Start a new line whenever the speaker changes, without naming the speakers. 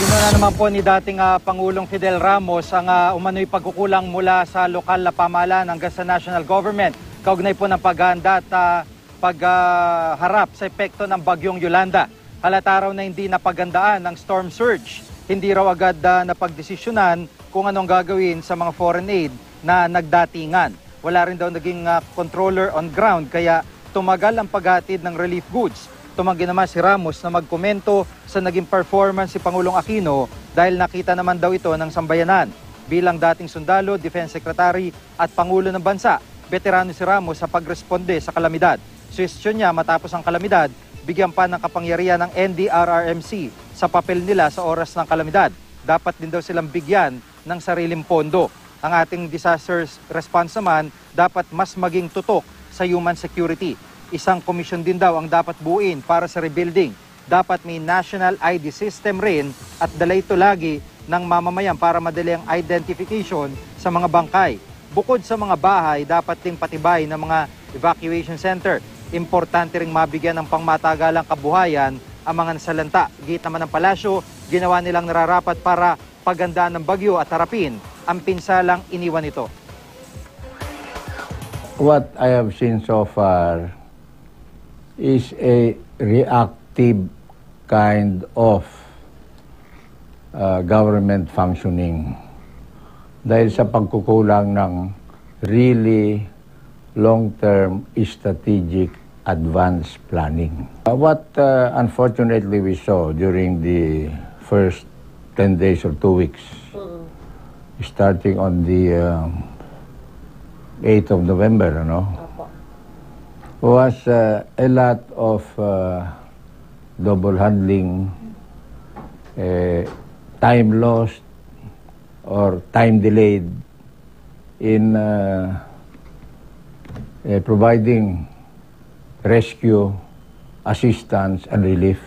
Na naman po ni dating Pangulong Fidel Ramos ang umano'y pagkukulang mula sa lokal na pamahalaan hanggang sa national government. Kaugnay po ng paghahanda at pagharap sa epekto ng bagyong Yolanda. Halata raw na hindi napagandaan ng storm surge. Hindi raw agad napagdesisyonan kung anong gagawin sa mga foreign aid na nagdatingan. Wala rin daw naging controller on ground kaya tumagal ang paghatid ng relief goods. Tumanggi naman si Ramos na magkomento sa naging performance si Pangulong Aquino dahil nakita naman daw ito ng sambayanan. Bilang dating sundalo, defense secretary at Pangulo ng Bansa, veterano si Ramos sa pagresponde sa kalamidad. Suwestyon niya matapos ang kalamidad, bigyan pa ng kapangyarihan ng NDRRMC sa papel nila sa oras ng kalamidad. Dapat din daw silang bigyan ng sariling pondo. Ang ating disaster response naman dapat mas maging tutok sa human security. Isang komisyon din daw ang dapat buuin para sa rebuilding. Dapat may national ID system rin at dala ito lagi ng mamamayan para madali ang identification sa mga bangkay. Bukod sa mga bahay, dapat ding patibay ng mga evacuation center. Importante ring mabigyan ng pangmatagalang kabuhayan ang mga nasalanta. Git naman ng palasyo, ginawa nilang nararapat para pagandaan ng bagyo at harapin ang pinsalang iniwan ito.
What I have seen so far is a reactive kind of government functioning dahil sa pagkukulang ng really long-term strategic advanced planning. What unfortunately we saw during the first 10 days or 2 weeks, starting on the 8th of November, was a lot of double handling, time lost or time delayed in providing rescue, assistance, and relief.